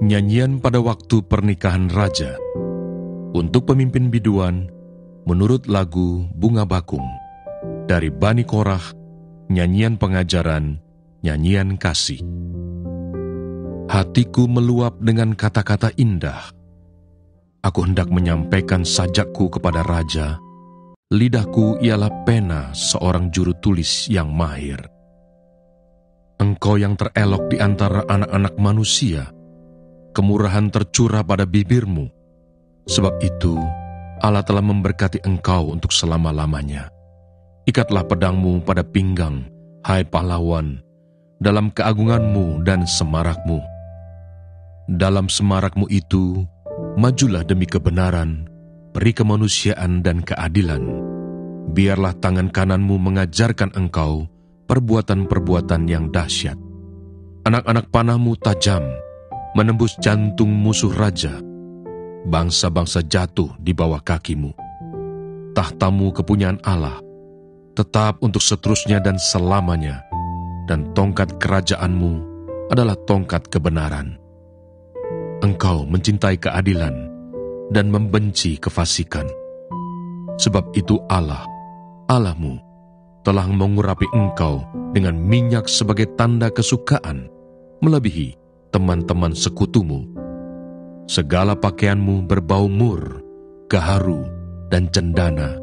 Nyanyian pada waktu pernikahan raja. Untuk pemimpin biduan, menurut lagu Bunga Bakung. Dari Bani Korah, nyanyian pengajaran, nyanyian kasih. Hatiku meluap dengan kata-kata indah. Aku hendak menyampaikan sajakku kepada raja. Lidahku ialah pena seorang juru tulis yang mahir. Engkau yang terelok di antara anak-anak manusia, kemurahan tercurah pada bibirmu. Sebab itu, Allah telah memberkati engkau untuk selama-lamanya. Ikatlah pedangmu pada pinggang, hai pahlawan, dalam keagunganmu dan semarakmu. Dalam semarakmu itu, majulah demi kebenaran, peri kemanusiaan dan keadilan. Biarlah tangan kananmu mengajarkan engkau perbuatan-perbuatan yang dahsyat. Anak-anak panahmu tajam, menembus jantung musuh raja. Bangsa-bangsa jatuh di bawah kakimu. Tahtamu kepunyaan Allah, tetap untuk seterusnya dan selamanya, dan tongkat kerajaanmu adalah tongkat kebenaran. Engkau mencintai keadilan dan membenci kefasikan. Sebab itu Allah, Allahmu, telah mengurapi engkau dengan minyak sebagai tanda kesukaan, melebihi teman-teman sekutumu. Segala pakaianmu berbau mur, gaharu, dan cendana.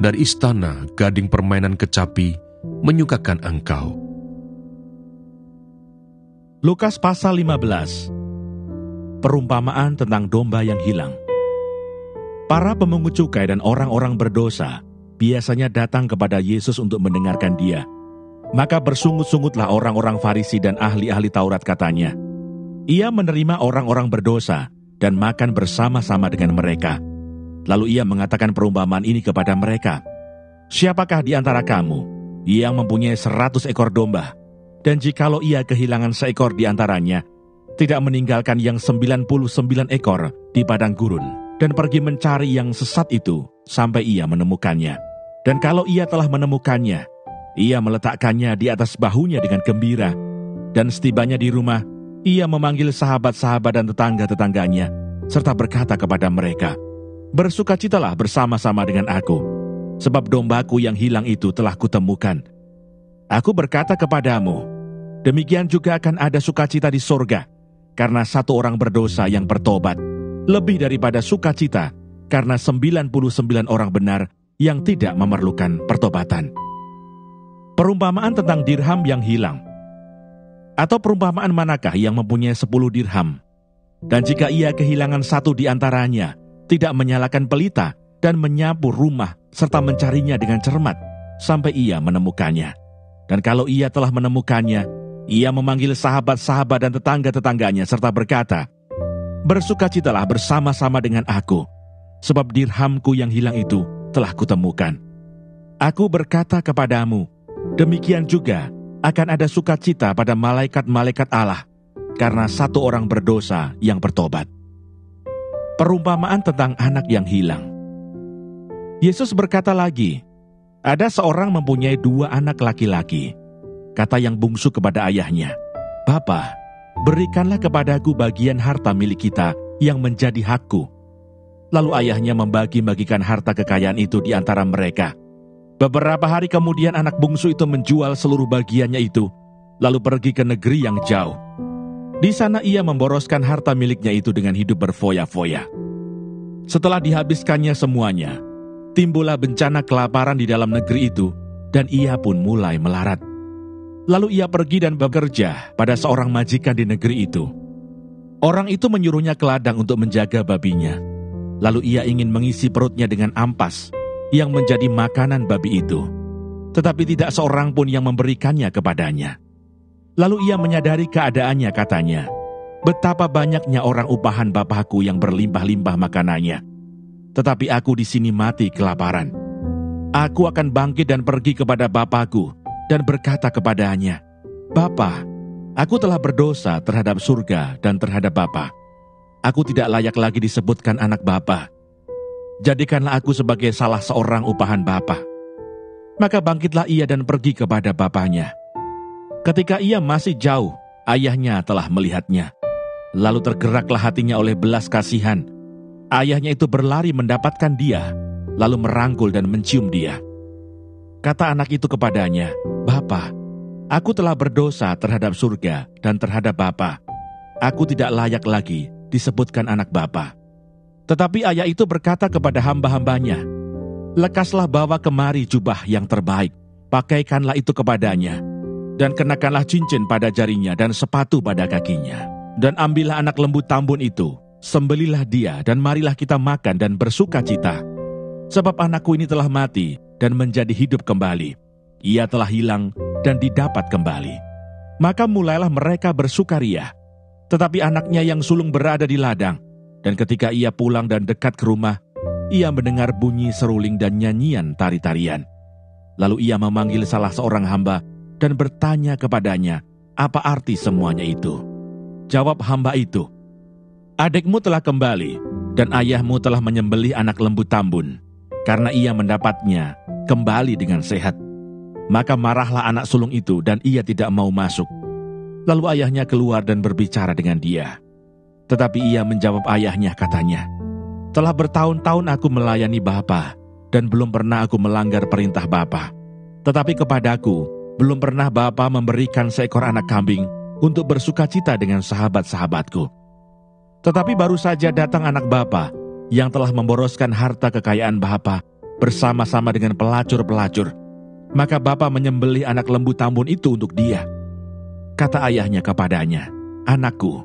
Dari istana gading permainan kecapi menyukakan engkau. Lukas pasal 15. Perumpamaan tentang domba yang hilang. Para pemungut cukai dan orang-orang berdosa biasanya datang kepada Yesus untuk mendengarkan dia. Maka bersungut-sungutlah orang-orang Farisi dan ahli-ahli Taurat, katanya, ia menerima orang-orang berdosa dan makan bersama-sama dengan mereka. Lalu ia mengatakan perumpamaan ini kepada mereka. Siapakah di antara kamu yang mempunyai 100 ekor domba, dan jikalau ia kehilangan seekor di antaranya, tidak meninggalkan yang 99 ekor di padang gurun, dan pergi mencari yang sesat itu sampai ia menemukannya. Dan kalau ia telah menemukannya, ia meletakkannya di atas bahunya dengan gembira, dan setibanya di rumah, ia memanggil sahabat-sahabat dan tetangga-tetangganya, serta berkata kepada mereka, bersukacitalah bersama-sama dengan aku, sebab dombaku yang hilang itu telah kutemukan. Aku berkata kepadamu, demikian juga akan ada sukacita di sorga, karena satu orang berdosa yang bertobat, lebih daripada sukacita, karena 99 orang benar yang tidak memerlukan pertobatan. Perumpamaan tentang dirham yang hilang. Atau perumpamaan manakah yang mempunyai 10 dirham? Dan jika ia kehilangan satu di antaranya, tidak menyalakan pelita dan menyapu rumah serta mencarinya dengan cermat sampai ia menemukannya. Dan kalau ia telah menemukannya, ia memanggil sahabat-sahabat dan tetangga-tetangganya serta berkata, bersukacitalah bersama-sama dengan aku, sebab dirhamku yang hilang itu telah kutemukan. Aku berkata kepadamu, demikian juga akan ada sukacita pada malaikat-malaikat Allah, karena satu orang berdosa yang bertobat. Perumpamaan tentang anak yang hilang. Yesus berkata lagi, ada seorang mempunyai 2 anak laki-laki. Kata yang bungsu kepada ayahnya, Bapa, berikanlah kepadaku bagian harta milik kita yang menjadi hakku. Lalu ayahnya membagi-bagikan harta kekayaan itu di antara mereka. Beberapa hari kemudian anak bungsu itu menjual seluruh bagiannya itu, lalu pergi ke negeri yang jauh. Di sana ia memboroskan harta miliknya itu dengan hidup berfoya-foya. Setelah dihabiskannya semuanya, timbullah bencana kelaparan di dalam negeri itu, dan ia pun mulai melarat. Lalu ia pergi dan bekerja pada seorang majikan di negeri itu. Orang itu menyuruhnya ke ladang untuk menjaga babinya. Lalu ia ingin mengisi perutnya dengan ampas yang menjadi makanan babi itu, tetapi tidak seorang pun yang memberikannya kepadanya. Lalu ia menyadari keadaannya, katanya, betapa banyaknya orang upahan bapakku yang berlimpah-limpah makanannya, tetapi aku di sini mati kelaparan. Aku akan bangkit dan pergi kepada bapakku dan berkata kepadanya, Bapa, aku telah berdosa terhadap surga dan terhadap Bapa. Aku tidak layak lagi disebutkan anak Bapa. Jadikanlah aku sebagai salah seorang upahan bapa. Maka bangkitlah ia dan pergi kepada bapaknya. Ketika ia masih jauh, ayahnya telah melihatnya. Lalu tergeraklah hatinya oleh belas kasihan. Ayahnya itu berlari mendapatkan dia, lalu merangkul dan mencium dia. Kata anak itu kepadanya, "Bapa, aku telah berdosa terhadap surga dan terhadap Bapa. Aku tidak layak lagi disebutkan anak Bapa." Tetapi ayah itu berkata kepada hamba-hambanya, "Lekaslah bawa kemari jubah yang terbaik, pakaikanlah itu kepadanya, dan kenakanlah cincin pada jarinya dan sepatu pada kakinya. Dan ambillah anak lembu tambun itu, sembelilah dia, dan marilah kita makan dan bersuka cita. Sebab anakku ini telah mati dan menjadi hidup kembali. Ia telah hilang dan didapat kembali." Maka mulailah mereka bersukaria. Tetapi anaknya yang sulung berada di ladang, dan ketika ia pulang dan dekat ke rumah, ia mendengar bunyi seruling dan nyanyian tari-tarian. Lalu ia memanggil salah seorang hamba dan bertanya kepadanya, apa arti semuanya itu. Jawab hamba itu, "Adikmu telah kembali, dan ayahmu telah menyembelih anak lembu tambun, karena ia mendapatnya kembali dengan sehat." Maka marahlah anak sulung itu, dan ia tidak mau masuk. Lalu ayahnya keluar dan berbicara dengan dia. Tetapi ia menjawab ayahnya, katanya, "Telah bertahun-tahun aku melayani Bapa, dan belum pernah aku melanggar perintah Bapa. Tetapi kepadaku, belum pernah Bapa memberikan seekor anak kambing untuk bersukacita dengan sahabat-sahabatku. Tetapi baru saja datang anak Bapa yang telah memboroskan harta kekayaan Bapa bersama-sama dengan pelacur-pelacur. Maka Bapa menyembelih anak lembu tambun itu untuk dia." Kata ayahnya kepadanya, "Anakku,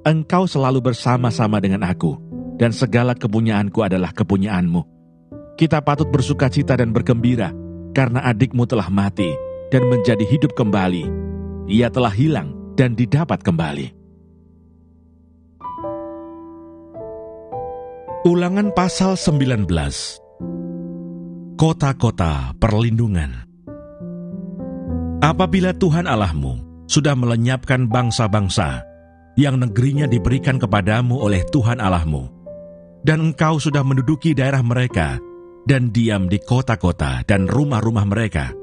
engkau selalu bersama-sama dengan aku, dan segala kepunyaanku adalah kepunyaanmu. Kita patut bersukacita dan bergembira, karena adikmu telah mati dan menjadi hidup kembali. Ia telah hilang dan didapat kembali." Ulangan pasal 19. Kota-kota perlindungan. Apabila Tuhan Allahmu sudah melenyapkan bangsa-bangsa yang negerinya diberikan kepadamu oleh Tuhan Allahmu, dan engkau sudah menduduki daerah mereka dan diam di kota-kota dan rumah-rumah mereka,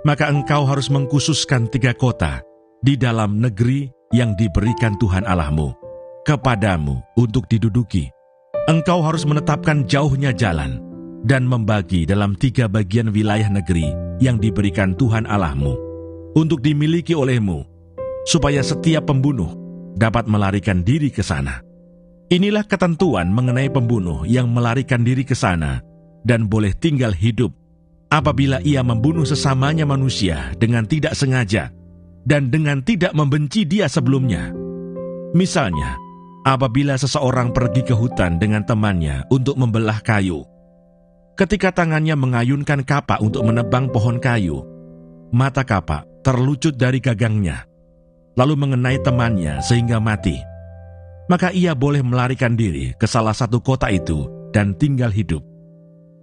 maka engkau harus mengkhususkan 3 kota di dalam negeri yang diberikan Tuhan Allahmu kepadamu untuk diduduki. Engkau harus menetapkan jauhnya jalan dan membagi dalam 3 bagian wilayah negeri yang diberikan Tuhan Allahmu untuk dimiliki olehmu, supaya setiap pembunuh dapat melarikan diri ke sana. Inilah ketentuan mengenai pembunuh yang melarikan diri ke sana dan boleh tinggal hidup apabila ia membunuh sesamanya manusia dengan tidak sengaja dan dengan tidak membenci dia sebelumnya. Misalnya, apabila seseorang pergi ke hutan dengan temannya untuk membelah kayu. Ketika tangannya mengayunkan kapak untuk menebang pohon kayu, mata kapak terlucut dari gagangnya, lalu mengenai temannya sehingga mati. Maka ia boleh melarikan diri ke salah satu kota itu dan tinggal hidup.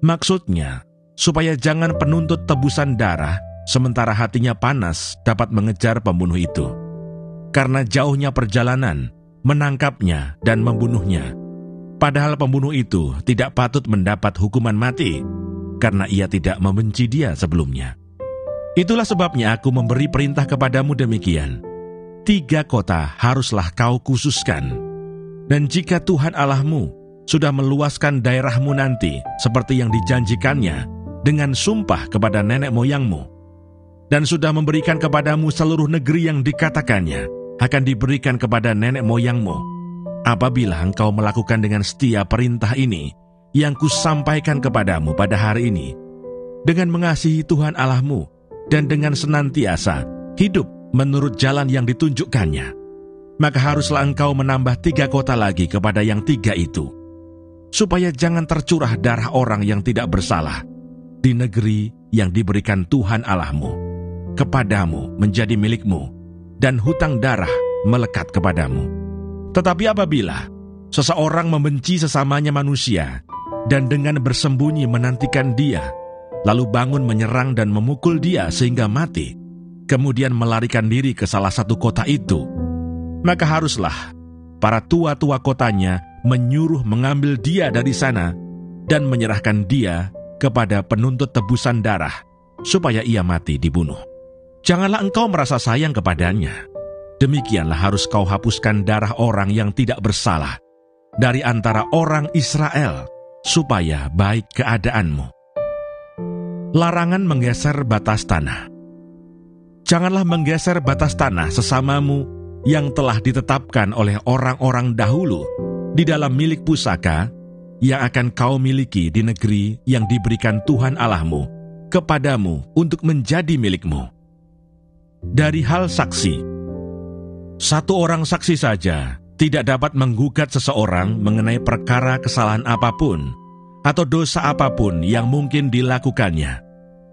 Maksudnya, supaya jangan penuntut tebusan darah sementara hatinya panas dapat mengejar pembunuh itu. Karena jauhnya perjalanan, menangkapnya dan membunuhnya. Padahal pembunuh itu tidak patut mendapat hukuman mati, karena ia tidak membenci dia sebelumnya. Itulah sebabnya aku memberi perintah kepadamu demikian. 3 kota haruslah kau khususkan. Dan jika Tuhan Allahmu sudah meluaskan daerahmu nanti seperti yang dijanjikannya dengan sumpah kepada nenek moyangmu, dan sudah memberikan kepadamu seluruh negeri yang dikatakannya akan diberikan kepada nenek moyangmu, apabila engkau melakukan dengan setia perintah ini yang kusampaikan kepadamu pada hari ini, dengan mengasihi Tuhan Allahmu dan dengan senantiasa hidup menurut jalan yang ditunjukkannya, maka haruslah engkau menambah 3 kota lagi kepada yang 3 itu, supaya jangan tercurah darah orang yang tidak bersalah di negeri yang diberikan Tuhan Allahmu kepadamu menjadi milikmu, dan hutang darah melekat kepadamu. Tetapi apabila seseorang membenci sesamanya manusia dan dengan bersembunyi menantikan dia, lalu bangun menyerang dan memukul dia sehingga mati, kemudian melarikan diri ke salah satu kota itu, maka haruslah para tua-tua kotanya menyuruh mengambil dia dari sana dan menyerahkan dia kepada penuntut tebusan darah, supaya ia mati dibunuh. Janganlah engkau merasa sayang kepadanya, demikianlah harus kau hapuskan darah orang yang tidak bersalah dari antara orang Israel, supaya baik keadaanmu. Larangan menggeser batas tanah. Janganlah menggeser batas tanah sesamamu yang telah ditetapkan oleh orang-orang dahulu di dalam milik pusaka yang akan kau miliki di negeri yang diberikan Tuhan Allahmu kepadamu untuk menjadi milikmu. Dari hal saksi, satu orang saksi saja tidak dapat menggugat seseorang mengenai perkara kesalahan apapun atau dosa apapun yang mungkin dilakukannya.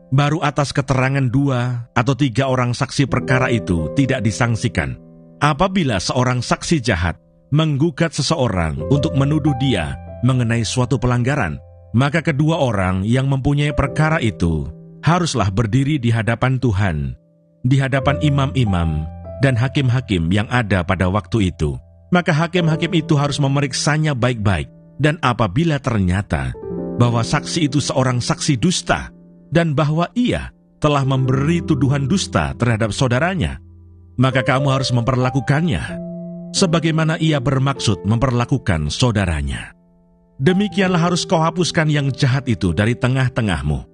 Baru atas keterangan 2 atau 3 orang saksi perkara itu tidak disangsikan. Apabila seorang saksi jahat menggugat seseorang untuk menuduh dia mengenai suatu pelanggaran, maka kedua orang yang mempunyai perkara itu haruslah berdiri di hadapan Tuhan, di hadapan imam-imam dan hakim-hakim yang ada pada waktu itu. Maka hakim-hakim itu harus memeriksanya baik-baik, dan apabila ternyata bahwa saksi itu seorang saksi dusta, dan bahwa ia telah memberi tuduhan dusta terhadap saudaranya, maka kamu harus memperlakukannya sebagaimana ia bermaksud memperlakukan saudaranya. Demikianlah harus kau hapuskan yang jahat itu dari tengah-tengahmu.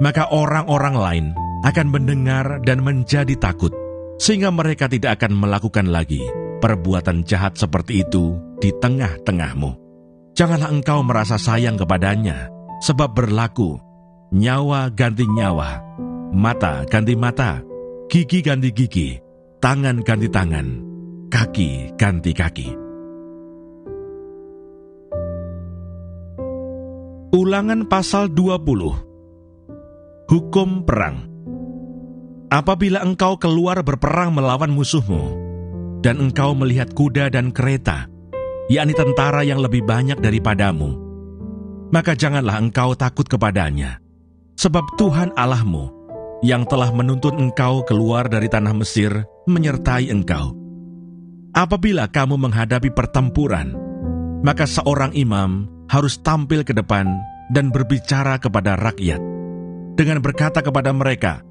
Maka orang-orang lain akan mendengar dan menjadi takut, sehingga mereka tidak akan melakukan lagi perbuatan jahat seperti itu di tengah-tengahmu. Janganlah engkau merasa sayang kepadanya, sebab berlaku nyawa ganti nyawa, mata ganti mata, gigi ganti gigi, tangan ganti tangan, kaki ganti kaki. Ulangan pasal 20. Hukum perang. Apabila engkau keluar berperang melawan musuhmu, dan engkau melihat kuda dan kereta, yakni tentara yang lebih banyak daripadamu, maka janganlah engkau takut kepadanya, sebab Tuhan Allahmu yang telah menuntun engkau keluar dari tanah Mesir menyertai engkau. Apabila kamu menghadapi pertempuran, maka seorang imam harus tampil ke depan dan berbicara kepada rakyat, dengan berkata kepada mereka,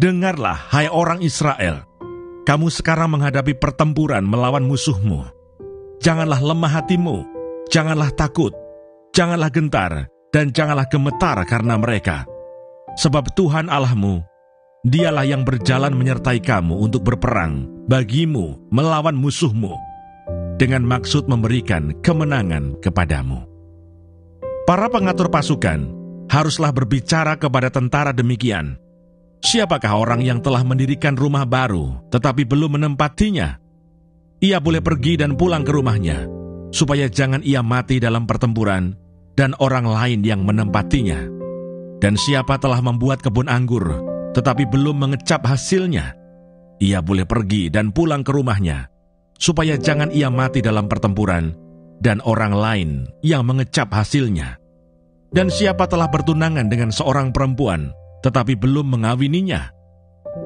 "Dengarlah, hai orang Israel, kamu sekarang menghadapi pertempuran melawan musuhmu. Janganlah lemah hatimu, janganlah takut, janganlah gentar, dan janganlah gemetar karena mereka. Sebab Tuhan Allahmu, dialah yang berjalan menyertai kamu untuk berperang bagimu melawan musuhmu, dengan maksud memberikan kemenangan kepadamu." Para pengatur pasukan haruslah berbicara kepada tentara demikian, "Siapakah orang yang telah mendirikan rumah baru tetapi belum menempatinya? Ia boleh pergi dan pulang ke rumahnya, supaya jangan ia mati dalam pertempuran dan orang lain yang menempatinya. Dan siapa telah membuat kebun anggur tetapi belum mengecap hasilnya, ia boleh pergi dan pulang ke rumahnya, supaya jangan ia mati dalam pertempuran dan orang lain yang mengecap hasilnya. Dan siapa telah bertunangan dengan seorang perempuan tetapi belum mengawininya,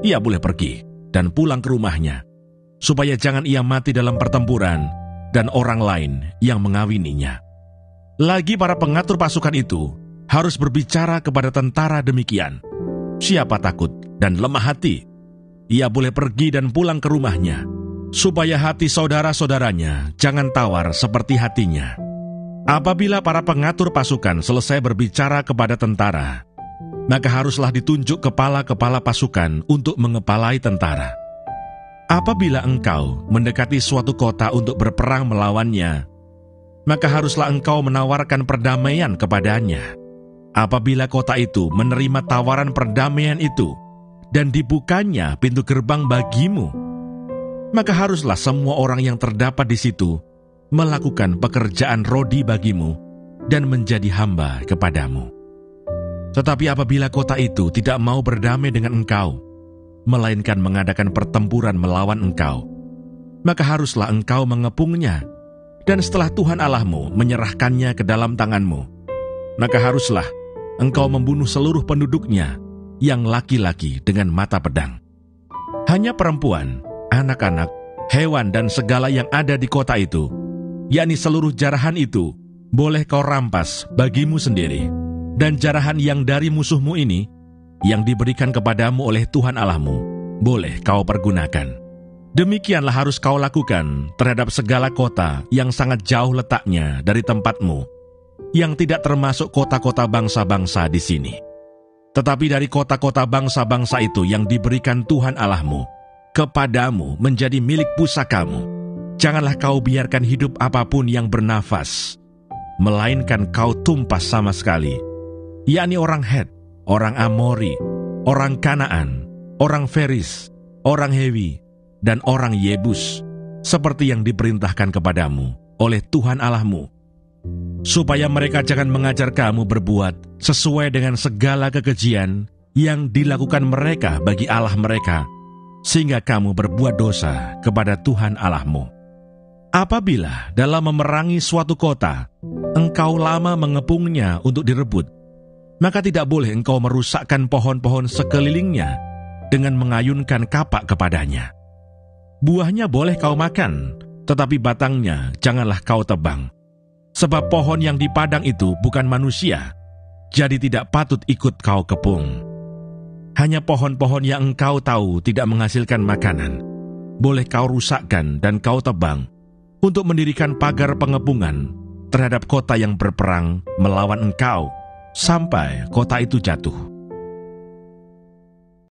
ia boleh pergi dan pulang ke rumahnya, supaya jangan ia mati dalam pertempuran dan orang lain yang mengawininya." Lagi para pengatur pasukan itu harus berbicara kepada tentara demikian, "Siapa takut dan lemah hati, ia boleh pergi dan pulang ke rumahnya, supaya hati saudara-saudaranya jangan tawar seperti hatinya." Apabila para pengatur pasukan selesai berbicara kepada tentara, maka haruslah ditunjuk kepala-kepala pasukan untuk mengepalai tentara. Apabila engkau mendekati suatu kota untuk berperang melawannya, maka haruslah engkau menawarkan perdamaian kepadanya. Apabila kota itu menerima tawaran perdamaian itu dan dibukanya pintu gerbang bagimu, maka haruslah semua orang yang terdapat di situ melakukan pekerjaan rodi bagimu dan menjadi hamba kepadamu. Tetapi apabila kota itu tidak mau berdamai dengan engkau, melainkan mengadakan pertempuran melawan engkau, maka haruslah engkau mengepungnya, dan setelah Tuhan Allahmu menyerahkannya ke dalam tanganmu, maka haruslah engkau membunuh seluruh penduduknya yang laki-laki dengan mata pedang. Hanya perempuan, anak-anak, hewan, dan segala yang ada di kota itu, yakni seluruh jarahan itu, boleh kau rampas bagimu sendiri, dan jarahan yang dari musuhmu ini, yang diberikan kepadamu oleh Tuhan Allahmu, boleh kau pergunakan. Demikianlah harus kau lakukan terhadap segala kota yang sangat jauh letaknya dari tempatmu, yang tidak termasuk kota-kota bangsa-bangsa di sini. Tetapi dari kota-kota bangsa-bangsa itu yang diberikan Tuhan Allahmu kepadamu menjadi milik pusakamu, janganlah kau biarkan hidup apapun yang bernafas, melainkan kau tumpas sama sekali, yakni orang Het, orang Amori, orang Kanaan, orang Feris, orang Hewi, dan orang Yebus, seperti yang diperintahkan kepadamu oleh Tuhan Allahmu, supaya mereka jangan mengajar kamu berbuat sesuai dengan segala kekejian yang dilakukan mereka bagi Allah mereka, sehingga kamu berbuat dosa kepada Tuhan Allahmu. Apabila dalam memerangi suatu kota, engkau lama mengepungnya untuk direbut, maka tidak boleh engkau merusakkan pohon-pohon sekelilingnya dengan mengayunkan kapak kepadanya. Buahnya boleh kau makan, tetapi batangnya janganlah kau tebang. Sebab pohon yang di padang itu bukan manusia, jadi tidak patut ikut kau kepung. Hanya pohon-pohon yang engkau tahu tidak menghasilkan makanan, boleh kau rusakkan dan kau tebang, untuk mendirikan pagar pengepungan terhadap kota yang berperang melawan engkau, sampai kota itu jatuh.